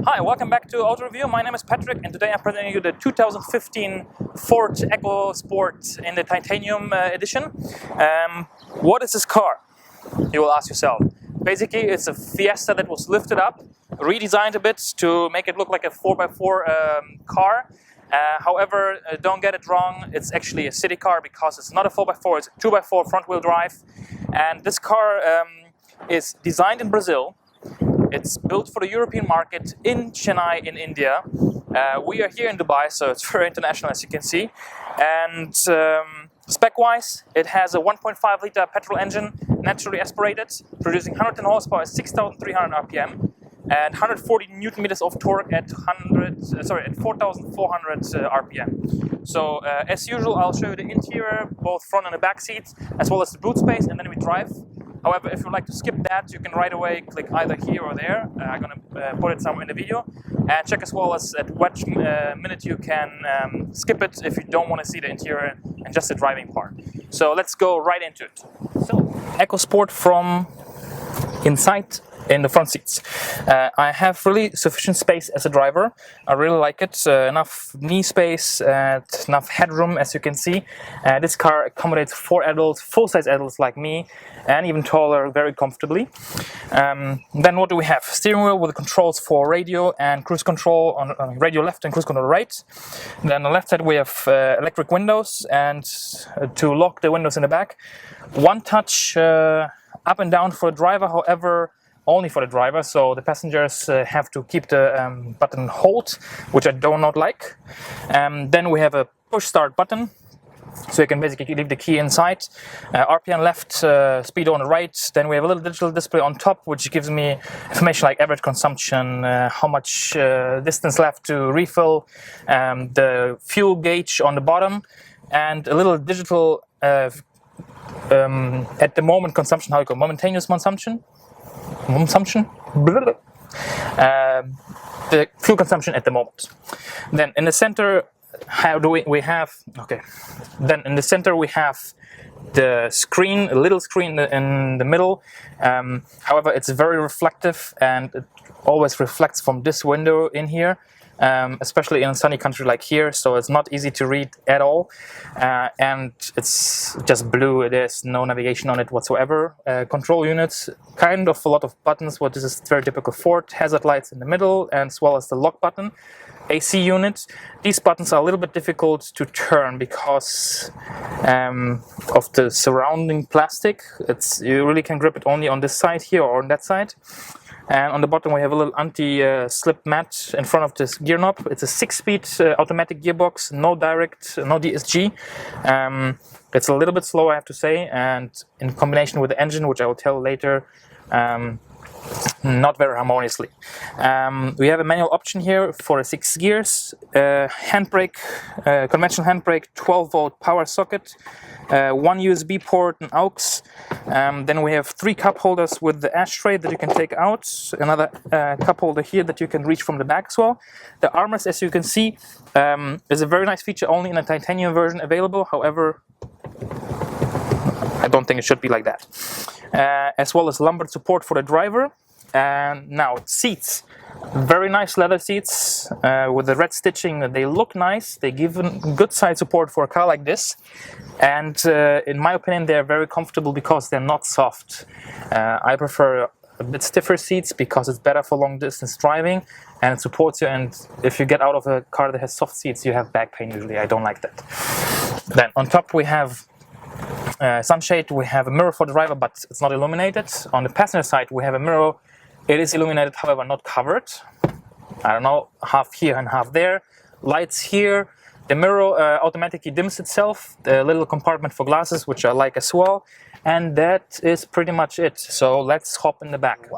Hi, welcome back to AutoReview. My name is Patrick, and today I'm presenting you the 2015 Ford EcoSport in the titanium edition. What is this car? You will ask yourself. Basically, it's a Fiesta that was lifted up, redesigned a bit to make it look like a 4x4 car. However, don't get it wrong, it's actually a city car because it's not a 4x4, it's a 2x4 front-wheel drive. And this car is designed in Brazil. It's built for the European market in Chennai in India. We are here in Dubai, so it's very international as you can see. And spec-wise, it has a 1.5 liter petrol engine, naturally aspirated, producing 110 horsepower, 6,300 RPM, and 140 Newton meters of torque at 4,400 RPM. So as usual, I'll show you the interior, both front and the back seats, as well as the boot space, and then we drive. However, if you'd like to skip that, you can right away click either here or there. I'm going to put it somewhere in the video. And check as well as at what minute you can skip it if you don't want to see the interior and just the driving part. So let's go right into it. So, EcoSport from inside in the front seats. I have really sufficient space as a driver. I really like it. Enough knee space, enough headroom as you can see. This car accommodates 4 adults, full-size adults like me, and even taller very comfortably. Then what do we have? Steering wheel with the controls for radio and cruise control on radio left and cruise control right. Then on the left side we have electric windows and to lock the windows in the back. One touch up and down for the driver, however, only for the driver, so the passengers have to keep the button hold, which I do not like. Then we have a push start button, so you can basically leave the key inside. RPM left, speedo on the right. Then we have a little digital display on top, which gives me information like average consumption, how much distance left to refill, the fuel gauge on the bottom, and a little digital at the moment consumption, how you call it, momentaneous consumption. The fuel consumption at the moment. Then in the center, how do we have? Okay. Then in the center we have the screen, a little screen in the middle. However, it's very reflective and it always reflects from this window in here. Especially in a sunny country like here, so it's not easy to read at all, and it's just blue. There's no navigation on it whatsoever. Control units, kind of a lot of buttons. What this is very typical Ford. Hazard lights in the middle, and as well as the lock button. AC unit. These buttons are a little bit difficult to turn because of the surrounding plastic. You really can grip it only on this side here or on that side. And on the bottom we have a little anti-slip mat in front of this gear knob. It's a 6-speed automatic gearbox, no direct, no DSG. It's a little bit slow, I have to say, and in combination with the engine, which I will tell later, not very harmoniously. We have a manual option here for the 6 gears, handbrake, conventional handbrake, 12-volt power socket, 1 USB port and aux. Then we have 3 cup holders with the ashtray that you can take out, another cup holder here that you can reach from the back as well. The armrest, as you can see, is a very nice feature, only in a titanium version available. However, I don't think it should be like that. As well as lumbar support for the driver. And now seats, very nice leather seats with the red stitching. They look nice. They give good side support for a car like this, and in my opinion they're very comfortable because they're not soft. I prefer a bit stiffer seats because it's better for long distance driving and it supports you, and if you get out of a car that has soft seats you have back pain usually. I don't like that. Then on top we have sunshade. We have a mirror for the driver, but it's not illuminated. On the passenger side we have a mirror. It is illuminated, however not covered. I don't know, half here and half there. Lights here. The mirror automatically dims itself. The little compartment for glasses, which I like as well. And that is pretty much it. So let's hop in the back.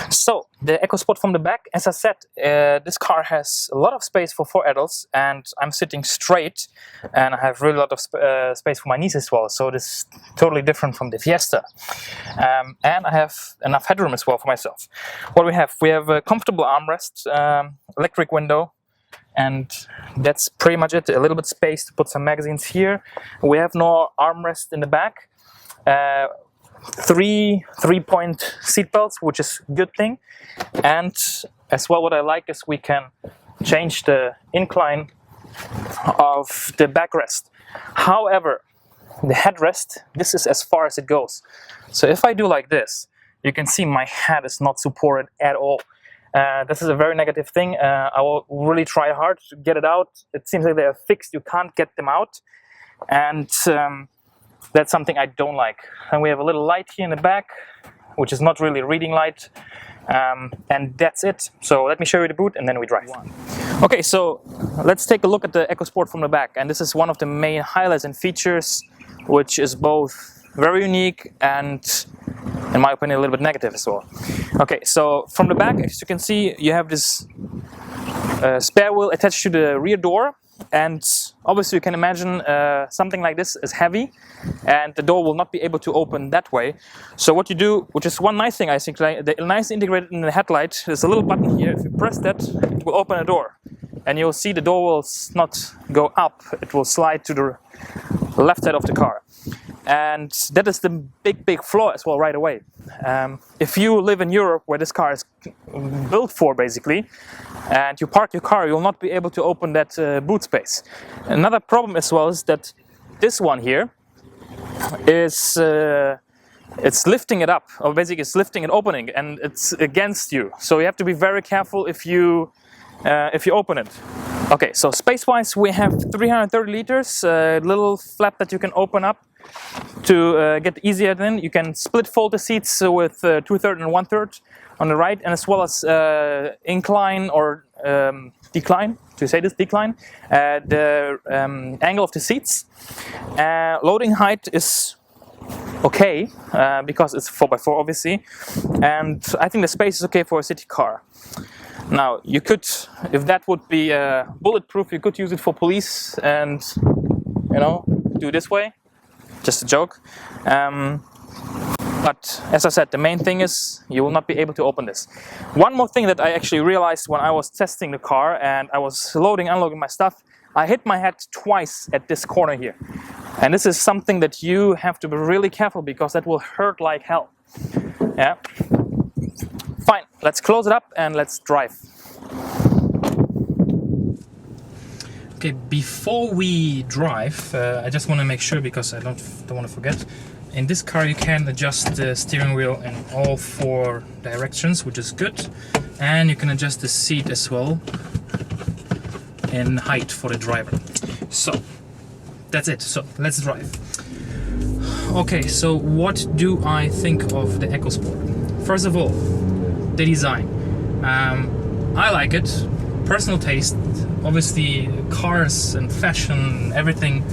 So the EcoSport from the back, as I said, this car has a lot of space for 4 adults, and I'm sitting straight, and I have really a lot of space for my knees as well. So this is totally different from the Fiesta. And I have enough headroom as well for myself. What we have a comfortable armrest, electric window, and that's pretty much it. A little bit space to put some magazines here. We have no armrest in the back. three-point seat belts, which is a good thing. And as well, what I like is we can change the incline of the backrest. However, the headrest, this is as far as it goes. So if I do like this, you can see my head is not supported at all. This is a very negative thing. I will really try hard to get it out. It seems like they are fixed, you can't get them out. And that's something I don't like. And we have a little light here in the back, which is not really a reading light. And that's it. So let me show you the boot and then we drive. Okay, so let's take a look at the EcoSport from the back. And this is one of the main highlights and features, which is both very unique and, in my opinion, a little bit negative as well. Okay, so from the back, as you can see, you have this spare wheel attached to the rear door. And obviously you can imagine something like this is heavy and the door will not be able to open that way. So what you do, which is one nice thing I think, like, the nice integrated in the headlight, there's a little button here. If you press that, it will open a door. And you'll see the door will not go up, it will slide to the left side of the car. And that is the big flaw as well right away. If you live in Europe, where this car is built for basically, and you park your car, you'll not be able to open that boot space. Another problem as well is that this one here is it's lifting it up, or basically it's lifting and opening, and it's against you. So you have to be very careful if you open it. Okay, so space-wise we have 330 liters, a little flap that you can open up to get easier. Then you can split fold the seats with 2/3 and 1/3 on the right, and as well as incline or decline, to say this, decline, the angle of the seats. Loading height is okay, because it's 4x4 obviously, and I think the space is okay for a city car. Now you could, if that would be bulletproof, you could use it for police and, you know, do this way. Just a joke. But as I said, the main thing is you will not be able to open this. One more thing that I actually realized when I was testing the car and I was loading, unloading my stuff, I hit my head twice at this corner here. And this is something that you have to be really careful, because that will hurt like hell. Yeah. Fine, let's close it up and let's drive. Okay, before we drive, I just want to make sure, because I don't want to forget. In this car you can adjust the steering wheel in all 4 directions, which is good. And you can adjust the seat as well in height for the driver. So, that's it. So, let's drive. Okay, so what do I think of the EcoSport? First of all, the design. I like it. Personal taste. Obviously, cars and fashion, everything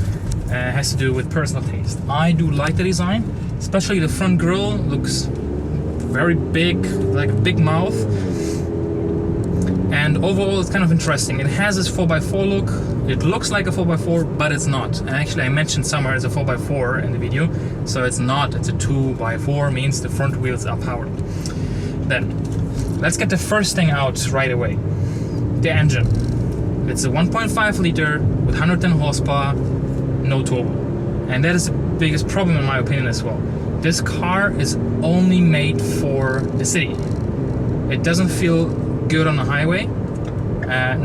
has to do with personal taste. I do like the design, especially the front grille looks very big, like a big mouth. And overall it's kind of interesting. It has this 4x4 look. It looks like a 4x4, but it's not. And actually I mentioned somewhere it's a 4x4 in the video, so it's not. It's a 2x4, means the front wheels are powered. Then, let's get the first thing out right away. The engine. It's a 1.5 liter with 110 horsepower, no turbo. And that is the biggest problem in my opinion as well. This car is only made for the city. It doesn't feel good on the highway.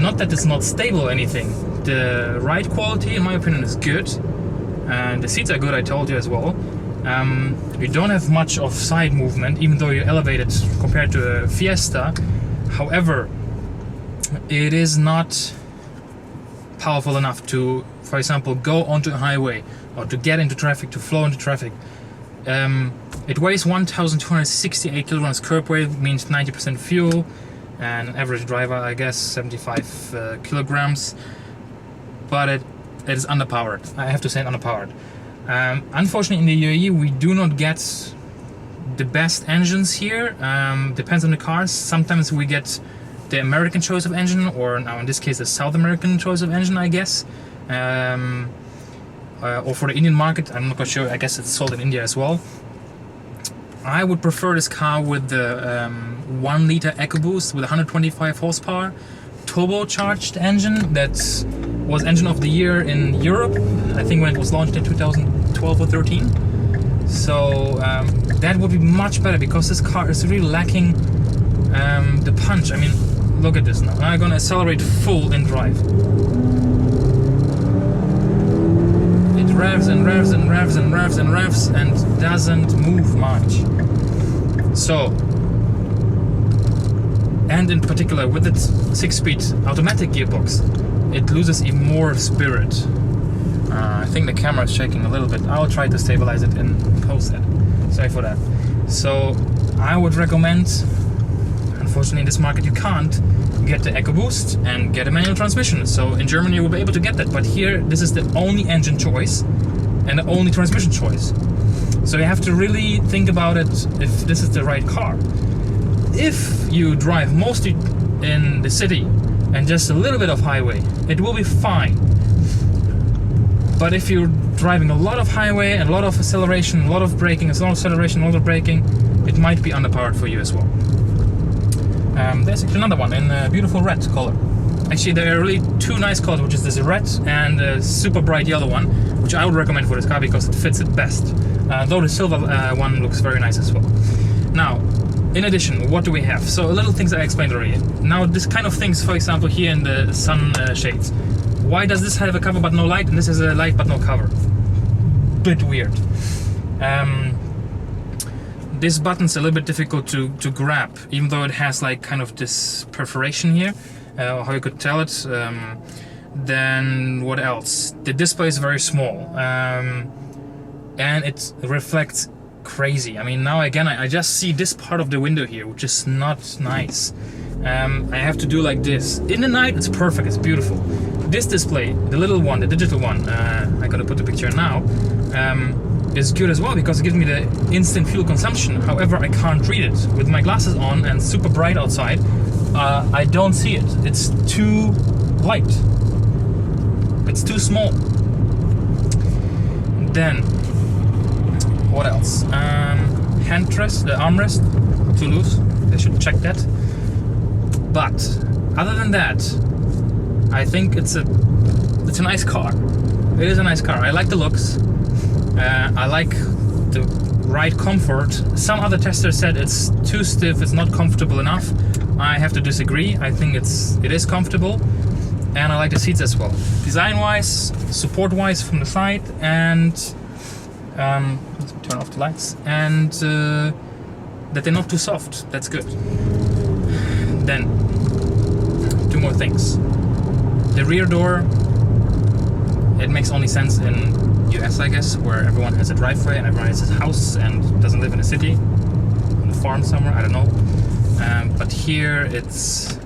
Not that it's not stable or anything. The ride quality in my opinion is good. And the seats are good, I told you as well. You don't have much of side movement, even though you're elevated compared to a Fiesta. However, it is not powerful enough to, for example, go onto a highway or to get into traffic, to flow into traffic. It weighs 1,268 kilograms curb weight, means 90% fuel, and an average driver, I guess, 75 kilograms. But it is underpowered. I have to say, underpowered. Unfortunately, in the UAE, we do not get the best engines here. Depends on the cars. Sometimes we get the American choice of engine, or now in this case the South American choice of engine, I guess, or for the Indian market, I'm not quite sure. I guess it's sold in India as well. I would prefer this car with the 1 liter EcoBoost with 125 horsepower turbocharged engine that was engine of the year in Europe, I think, when it was launched in 2012 or 13. So that would be much better, because this car is really lacking the punch. I mean, look at this now. I'm gonna accelerate full in drive. It revs and revs and revs and revs and revs and doesn't move much. So, and in particular with its 6-speed automatic gearbox, it loses even more spirit. I think the camera is shaking a little bit. I'll try to stabilize it in post that. Sorry for that. So I would recommend, unfortunately in this market you can't get the EcoBoost and get a manual transmission. So in Germany you will be able to get that, but here this is the only engine choice and the only transmission choice. So you have to really think about it if this is the right car. If you drive mostly in the city and just a little bit of highway, it will be fine. But if you're driving a lot of highway and a lot of acceleration, a lot of braking, a lot of acceleration, a lot of braking, it might be underpowered for you as well. There's actually another one in a beautiful red color. Actually, there are really two nice colors, which is this red and a super bright yellow one, which I would recommend for this car because it fits it best. Though the silver one looks very nice as well. Now, in addition, what do we have? So a little things I explained already. Now, this kind of things, for example, here in the sun shades. Why does this have a cover but no light, and this has a light but no cover? Bit weird. This button's a little bit difficult to grab, even though it has like kind of this perforation here, how you could tell it. Then what else? The display is very small, and it reflects crazy. I mean, now again, I just see this part of the window here, which is not nice. I have to do like this. In the night, it's perfect, it's beautiful. This display, the little one, the digital one, I'm gonna put the picture now, is good as well because it gives me the instant fuel consumption. However, I can't read it. With my glasses on and super bright outside, I don't see it. It's too light. It's too small. Then, what else? Handrest, the armrest, too loose. They should check that. But other than that, I think it's a nice car. It is a nice car. I like the looks. I like the ride comfort. Some other testers said it's too stiff, it's not comfortable enough. I have to disagree. I think it is comfortable, and I like the seats as well. Design-wise, support-wise from the side, and let's turn off the lights, and that they're not too soft. That's good. Then, two more things. The rear door, it makes only sense in US, I guess, where everyone has a driveway and everyone has his house and doesn't live in a city, on a farm somewhere, I don't know. But here it's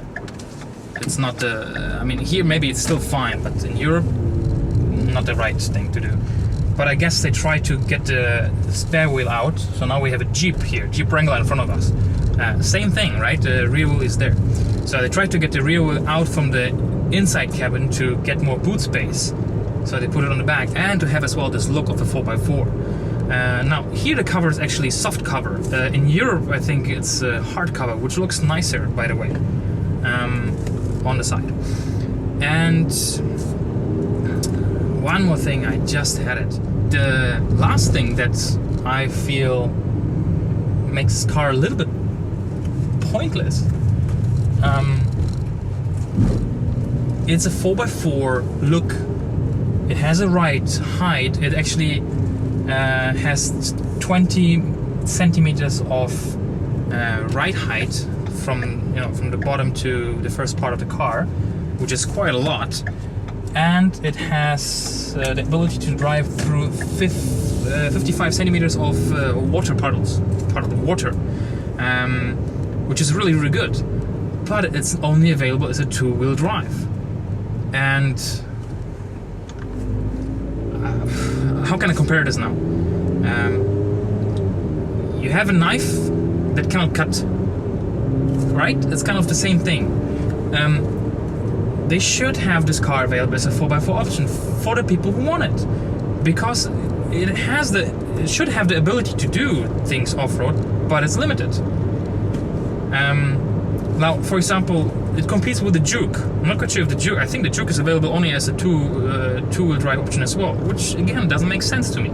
not the, I mean, here maybe it's still fine, but in Europe, not the right thing to do. But I guess they try to get the spare wheel out, so now we have a Jeep here, Jeep Wrangler in front of us. Same thing, right? The rear wheel is there. So they try to get the rear wheel out from the inside cabin to get more boot space. So they put it on the back and to have as well this look of a 4x4. Now here the cover is actually soft cover. In Europe I think it's hard cover, which looks nicer, by the way, on the side. And one more thing, I just had it. The last thing that I feel makes this car a little bit pointless. It's a 4x4 look. It has a right height. It actually has 20 centimeters of right height from the bottom to the first part of the car, which is quite a lot. And it has the ability to drive through 55 centimeters of water puddles, part of the water, which is really, really good. But it's only available as a two-wheel drive. And how can I compare this now? You have a knife that cannot cut, right? It's kind of the same thing. They should have this car available as a 4x4 option for the people who want it, because it should have the ability to do things off-road, but it's limited. Now, for example, it competes with the Juke. I'm not quite sure if the Juke. I think the Juke is available only as a two-wheel drive option as well, which again doesn't make sense to me.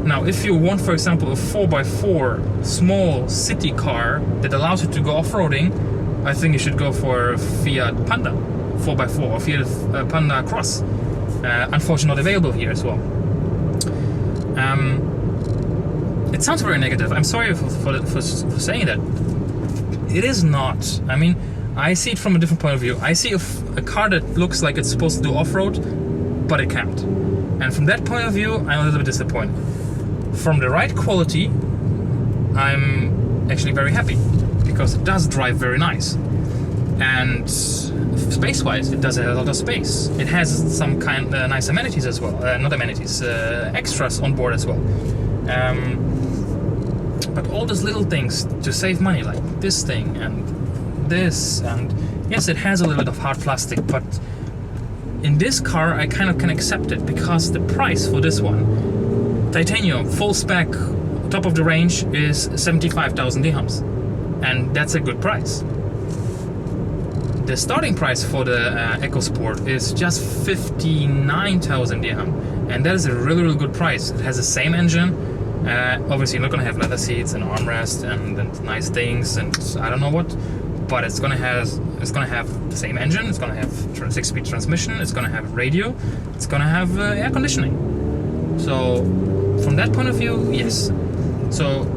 Now, if you want, for example, a 4x4 small city car that allows you to go off-roading, I think you should go for Fiat Panda 4x4 or Fiat Panda Cross. Unfortunately, not available here as well. It sounds very negative. I'm sorry for saying that. It is not. I mean, I see it from a different point of view. I see a car that looks like it's supposed to do off-road, but it can't. And from that point of view, I'm a little bit disappointed. From the right quality, I'm actually very happy, because it does drive very nice. And space-wise, it does have a lot of space. It has some kind of nice amenities as well. Not amenities, extras on board as well. But all those little things to save money, like this thing and this, and yes, it has a little bit of hard plastic, but in this car I kind of can accept it, because the price for this one, titanium, full spec, top of the range, is 75,000 dirhams, and that's a good price. The starting price for the EcoSport is just 59,000 dirham, and that is a really, really good price. It has the same engine. Obviously, you're not gonna have leather seats and armrest and nice things and I don't know what, but it's gonna have the same engine. It's gonna have 6-speed transmission. It's gonna have radio. It's gonna have air conditioning. So from that point of view, yes. So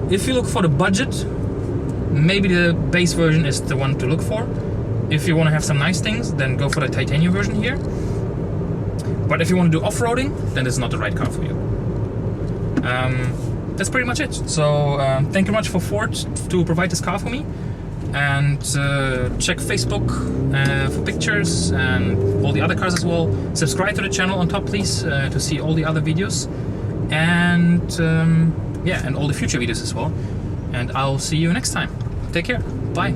if you look for the budget, maybe the base version is the one to look for. If you want to have some nice things, then go for the titanium version here. But if you want to do off-roading, then this is not the right car for you. That's pretty much it. So thank you much for Ford to provide this car for me. And check Facebook for pictures and all the other cars as well. Subscribe to the channel on top, please, to see all the other videos. And yeah, and all the future videos as well. And I'll see you next time. Take care. Bye.